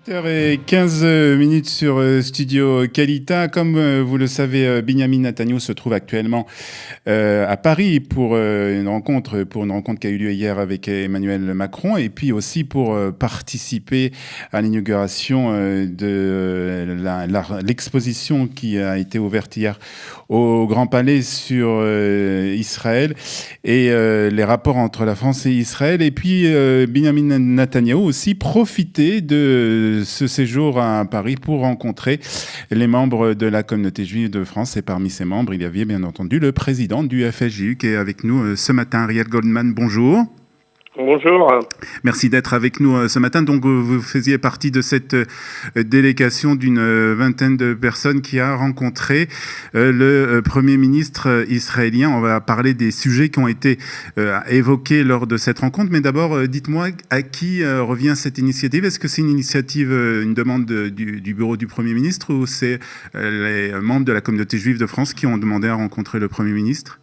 8h15 sur Studio Kalita. Comme vous le savez, Benyamin Netanyahou se trouve actuellement à Paris pour une rencontre qui a eu lieu hier avec Emmanuel Macron, et puis aussi pour participer à l'inauguration de l'exposition qui a été ouverte hier au Grand Palais sur Israël et les rapports entre la France et Israël. Et puis Benyamin Netanyahou aussi profité de ce séjour à Paris pour rencontrer les membres de la communauté juive de France. Et parmi ces membres, il y avait bien entendu le président du FSJU qui est avec nous ce matin, Ariel Goldman. Bonjour. Bonjour. Merci d'être avec nous ce matin. Donc, vous faisiez partie de cette délégation d'une vingtaine de personnes qui a rencontré le Premier ministre israélien. On va parler des sujets qui ont été évoqués lors de cette rencontre. Mais d'abord, dites-moi à qui revient cette initiative. Est-ce que c'est une initiative, une demande du bureau du Premier ministre, ou c'est les membres de la communauté juive de France qui ont demandé à rencontrer le Premier ministre ?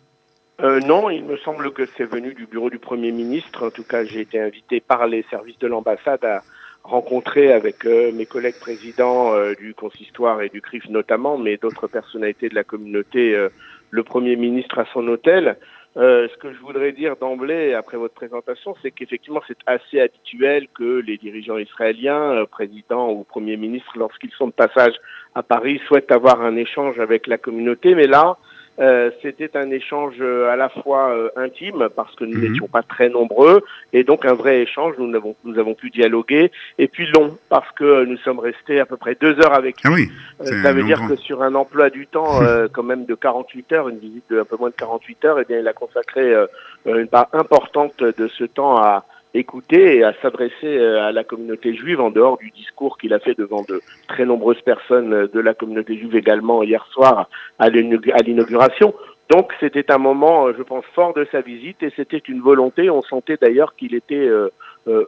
Non, il me semble que c'est venu du bureau du Premier ministre. En tout cas, j'ai été invité par les services de l'ambassade à rencontrer avec mes collègues présidents du consistoire et du CRIF notamment, mais d'autres personnalités de la communauté, le Premier ministre à son hôtel. Ce que je voudrais dire d'emblée, après votre présentation, c'est qu'effectivement, c'est assez habituel que les dirigeants israéliens, présidents ou premiers ministres, lorsqu'ils sont de passage à Paris, souhaitent avoir un échange avec la communauté. Mais là, c'était un échange à la fois intime, parce que nous n'étions pas très nombreux, et donc un vrai échange, nous avons pu dialoguer, et puis long, parce que nous sommes restés à peu près 2 heures avec lui. Ah oui, ça veut dire que sur un emploi du temps quand même de 48 heures, une visite de un peu moins de 48 heures, eh bien il a consacré une part importante de ce temps à écouter et à s'adresser à la communauté juive en dehors du discours qu'il a fait devant de très nombreuses personnes de la communauté juive également hier soir à l'inauguration. Donc c'était un moment, je pense, fort de sa visite, et c'était une volonté. On sentait d'ailleurs qu'il était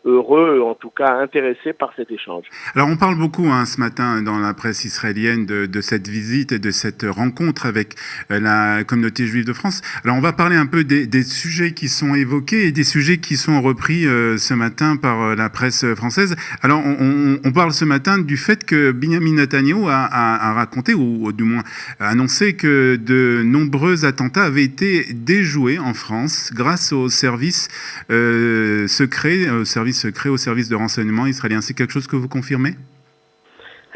heureux, en tout cas intéressé par cet échange. Alors on parle beaucoup ce matin dans la presse israélienne de cette visite et de cette rencontre avec la communauté juive de France. Alors on va parler un peu des sujets qui sont évoqués et des sujets qui sont repris ce matin par la presse française. Alors on parle ce matin du fait que Benyamin Netanyahou a raconté, ou du moins a annoncé, que de nombreux attentats avaient été déjoués en France grâce aux services secrets, au service de renseignement israélien. C'est quelque chose que vous confirmez ?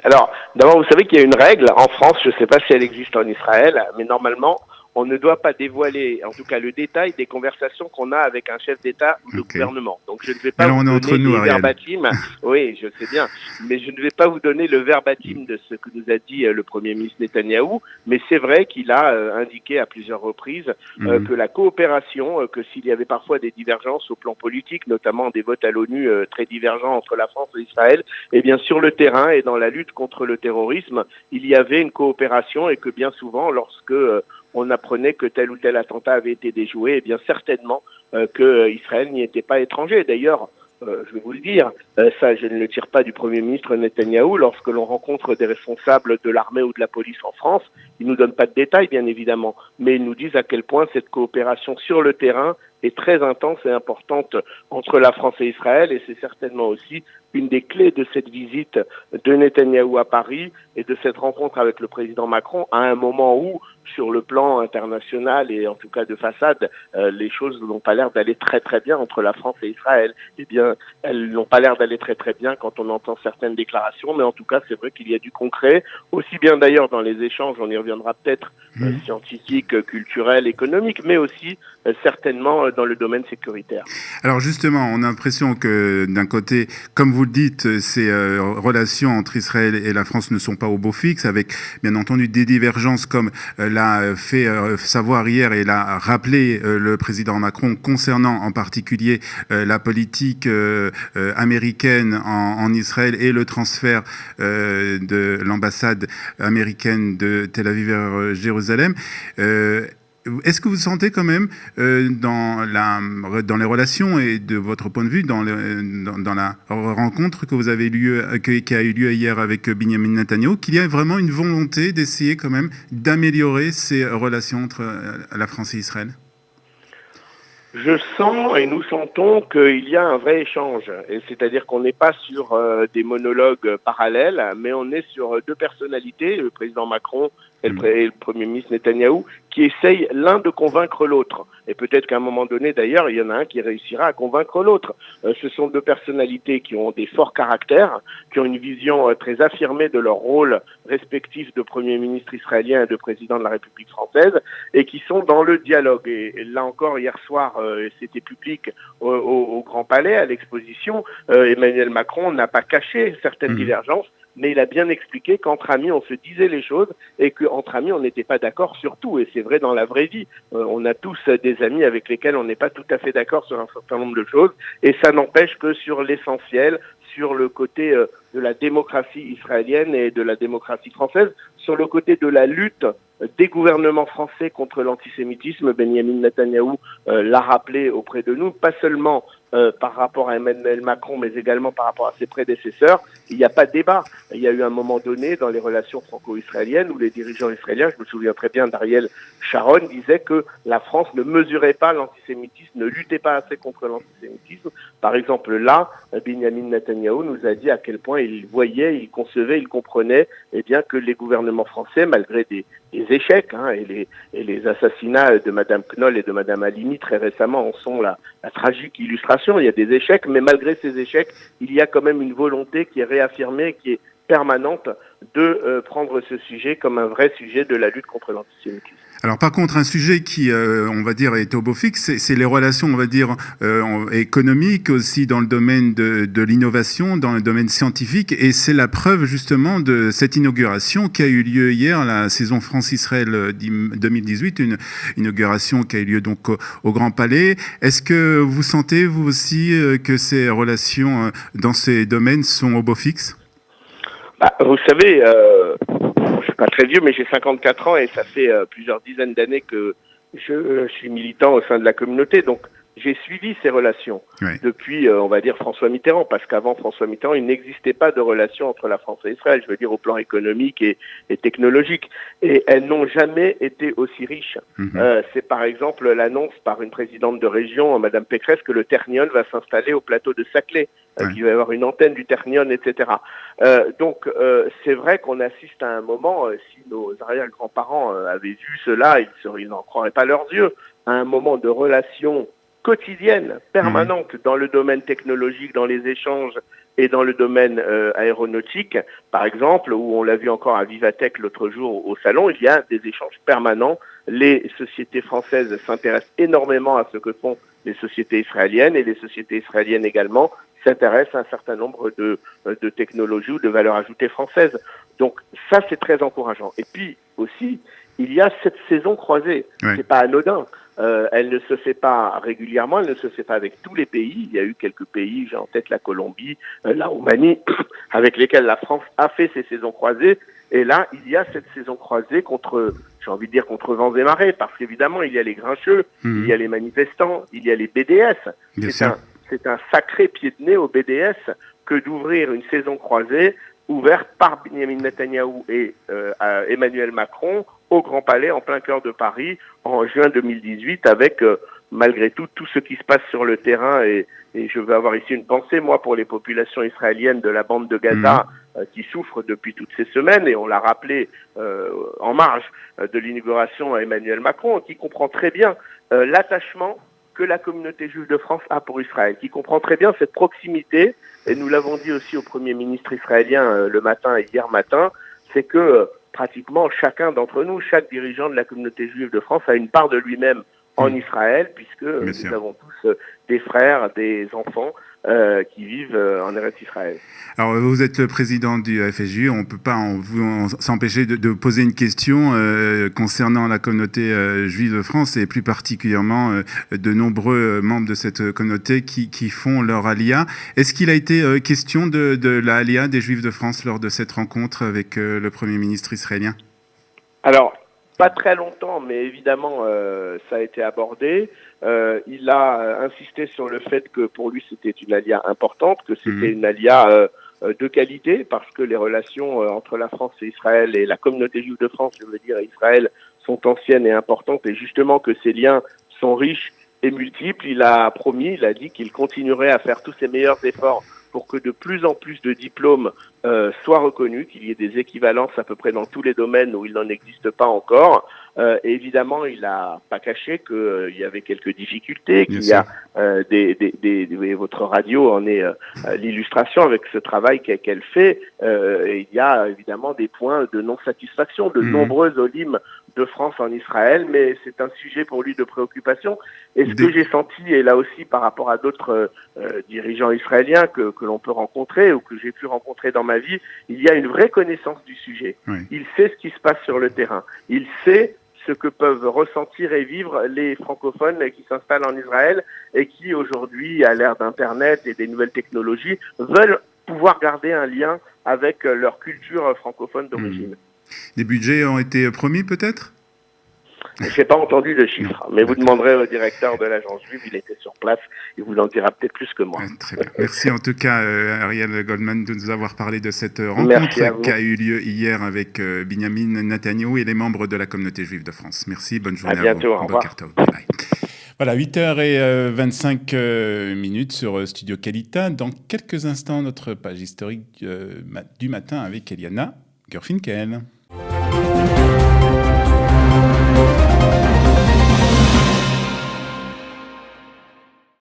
Alors, d'abord, vous savez qu'il y a une règle en France, je ne sais pas si elle existe en Israël, mais normalement, on ne doit pas dévoiler, en tout cas, le détail des conversations qu'on a avec un chef d'État ou de gouvernement. Donc, je ne vais pas vous donner les verbatim. Oui, je sais bien. Mais je ne vais pas vous donner le verbatim de ce que nous a dit le Premier ministre Netanyahou. Mais c'est vrai qu'il a indiqué à plusieurs reprises que la coopération, que s'il y avait parfois des divergences au plan politique, notamment des votes à l'ONU très divergents entre la France et Israël, eh bien, sur le terrain et dans la lutte contre le terrorisme, il y avait une coopération, et que bien souvent, lorsque on apprenait que tel ou tel attentat avait été déjoué, eh bien certainement que Israël n'y était pas étranger. D'ailleurs, je vais vous le dire, ça je ne le tire pas du Premier ministre Netanyahou, lorsque l'on rencontre des responsables de l'armée ou de la police en France, ils nous donnent pas de détails bien évidemment, mais ils nous disent à quel point cette coopération sur le terrain est très intense et importante entre la France et Israël, et c'est certainement aussi une des clés de cette visite de Netanyahou à Paris et de cette rencontre avec le président Macron, à un moment où, sur le plan international et en tout cas de façade, les choses n'ont pas l'air d'aller très très bien entre la France et Israël. Eh bien, elles n'ont pas l'air d'aller très très bien quand on entend certaines déclarations, mais en tout cas c'est vrai qu'il y a du concret, aussi bien d'ailleurs dans les échanges, on y reviendra peut-être, scientifiques, culturels, économiques, mais aussi certainement dans le domaine sécuritaire. Alors justement, on a l'impression que d'un côté, comme vous le dites, ces relations entre Israël et la France ne sont pas au beau fixe, avec bien entendu des divergences, comme l'a fait savoir hier et l'a rappelé le président Macron, concernant en particulier la politique américaine en Israël et le transfert de l'ambassade américaine de Tel Aviv vers Jérusalem. Est-ce que vous sentez quand même, dans les relations et de votre point de vue, dans la rencontre que vous avez qui a eu lieu hier avec Benyamin Netanyahou, qu'il y a vraiment une volonté d'essayer quand même d'améliorer ces relations entre la France et Israël ? Je sens et nous sentons qu'il y a un vrai échange. Et c'est-à-dire qu'on n'est pas sur des monologues parallèles, mais on est sur deux personnalités, le président Macron et le Premier ministre Netanyahou, qui essayent l'un de convaincre l'autre. Et peut-être qu'à un moment donné, d'ailleurs, il y en a un qui réussira à convaincre l'autre. Ce sont deux personnalités qui ont des forts caractères, qui ont une vision très affirmée de leur rôle respectif de Premier ministre israélien et de président de la République française, et qui sont dans le dialogue. Et là encore, hier soir, c'était public au Grand Palais, à l'exposition, Emmanuel Macron n'a pas caché certaines divergences, mais il a bien expliqué qu'entre amis, on se disait les choses et qu'entre amis, on n'était pas d'accord sur tout. Et c'est vrai dans la vraie vie. On a tous des amis avec lesquels on n'est pas tout à fait d'accord sur un certain nombre de choses. Et ça n'empêche que sur l'essentiel, sur le côté de la démocratie israélienne et de la démocratie française, sur le côté de la lutte des gouvernements français contre l'antisémitisme, Benjamin Netanyahou l'a rappelé auprès de nous, pas seulement par rapport à Emmanuel Macron, mais également par rapport à ses prédécesseurs. Il n'y a pas de débat. Il y a eu un moment donné dans les relations franco-israéliennes où les dirigeants israéliens, je me souviens très bien d'Ariel Sharon, disaient que la France ne mesurait pas l'antisémitisme, ne luttait pas assez contre l'antisémitisme. Par exemple, là, Benjamin Netanyahou nous a dit à quel point il voyait, il concevait, il comprenait bien que les gouvernements français, malgré des échecs, et les assassinats de Madame Knoll et de Madame Halimi très récemment en sont la tragique illustration. Il y a des échecs, mais malgré ces échecs, il y a quand même une volonté qui est réaffirmée, qui est permanente de prendre ce sujet comme un vrai sujet de la lutte contre l'antisémitisme. Alors par contre, un sujet qui, on va dire, est au beau fixe, c'est les relations, on va dire, économiques, aussi dans le domaine de l'innovation, dans le domaine scientifique, et c'est la preuve justement de cette inauguration qui a eu lieu hier, la saison France-Israël 2018, une inauguration qui a eu lieu donc au Grand Palais. Est-ce que vous sentez, vous aussi, que ces relations dans ces domaines sont au beau fixe ? Vous savez, je suis pas très vieux, mais j'ai 54 ans et ça fait plusieurs dizaines d'années que je suis militant au sein de la communauté. Donc, j'ai suivi ces relations depuis, on va dire, François Mitterrand, parce qu'avant François Mitterrand, il n'existait pas de relation entre la France et Israël, je veux dire au plan économique et technologique. Et elles n'ont jamais été aussi riches. C'est par exemple l'annonce par une présidente de région, Madame Pécresse, que le Ternion va s'installer au plateau de Saclay, qu'il va y avoir une antenne du Ternion, etc. Donc, c'est vrai qu'on assiste à un moment, si nos arrière-grands-parents avaient vu cela, ils n'en croiraient pas leurs yeux, à un moment de relation quotidienne, permanente dans le domaine technologique, dans les échanges et dans le domaine aéronautique, par exemple, où on l'a vu encore à Vivatech l'autre jour au salon, il y a des échanges permanents. Les sociétés françaises s'intéressent énormément à ce que font les sociétés israéliennes et les sociétés israéliennes également s'intéressent à un certain nombre de technologies ou de valeurs ajoutées françaises. Donc ça, c'est très encourageant. Et puis aussi, il y a cette saison croisée. C'est pas anodin. Elle ne se fait pas régulièrement, elle ne se fait pas avec tous les pays. Il y a eu quelques pays, j'ai en tête la Colombie, la Roumanie, avec lesquels la France a fait ses saisons croisées. Et là, il y a cette saison croisée contre, j'ai envie de dire contre vents et marées, parce qu'évidemment, il y a les grincheux, il y a les manifestants, il y a les BDS. C'est un sacré pied de nez au BDS que d'ouvrir une saison croisée ouverte par Benjamin Netanyahou et Emmanuel Macron au Grand Palais, en plein cœur de Paris, en juin 2018, avec malgré tout ce qui se passe sur le terrain. Et je veux avoir ici une pensée, moi, pour les populations israéliennes de la bande de Gaza qui souffrent depuis toutes ces semaines, et on l'a rappelé en marge de l'inauguration à Emmanuel Macron, qui comprend très bien l'attachement que la communauté juive de France a pour Israël, qui comprend très bien cette proximité, et nous l'avons dit aussi au Premier ministre israélien le matin et hier matin, c'est que pratiquement chacun d'entre nous, chaque dirigeant de la communauté juive de France a une part de lui-même en Israël, puisque nous avons tous des frères, des enfants qui vivent en Eretz Israël. Alors, vous êtes le président du FSJU, on ne peut pas s'empêcher de poser une question concernant la communauté juive de France et plus particulièrement de nombreux membres de cette communauté qui font leur Aliyah. Est-ce qu'il a été question de la Aliyah des Juifs de France lors de cette rencontre avec le Premier ministre israélien ? Alors, pas très longtemps, mais évidemment, ça a été abordé. Il a insisté sur le fait que pour lui, c'était une aliyah importante, que c'était une aliyah de qualité, parce que les relations entre la France et Israël et la communauté juive de France, je veux dire, et Israël, sont anciennes et importantes, et justement que ces liens sont riches est multiple. Il a promis, il a dit qu'il continuerait à faire tous ses meilleurs efforts pour que de plus en plus de diplômes soient reconnus, qu'il y ait des équivalences à peu près dans tous les domaines où il n'en existe pas encore. Et évidemment, il n'a pas caché qu'il y avait quelques difficultés, qu'il y a votre radio en est l'illustration avec ce travail qu'elle fait. Et il y a évidemment des points de non-satisfaction de nombreux olim de France en Israël, mais c'est un sujet pour lui de préoccupation. Et ce que j'ai senti, et là aussi par rapport à d'autres dirigeants israéliens que l'on peut rencontrer ou que j'ai pu rencontrer dans ma vie, il y a une vraie connaissance du sujet. Oui. Il sait ce qui se passe sur le terrain. Il sait ce que peuvent ressentir et vivre les francophones qui s'installent en Israël et qui aujourd'hui, à l'ère d'Internet et des nouvelles technologies, veulent pouvoir garder un lien avec leur culture francophone d'origine. Des budgets ont été promis peut-être ? Je n'ai pas entendu de chiffres, mais vous demanderez au directeur de l'agence juive, il était sur place, il vous en dira peut-être plus que moi. Très bien. Merci en tout cas Ariel Goldman de nous avoir parlé de cette rencontre qui a eu lieu hier avec Binyamin Netanyahou et les membres de la communauté juive de France. Merci, bonne journée à bientôt, vous. Au revoir. Bye bye. Voilà, 8h25 sur Studio Kalita. Dans quelques instants, notre page historique du matin avec Eliana Gerfinkel.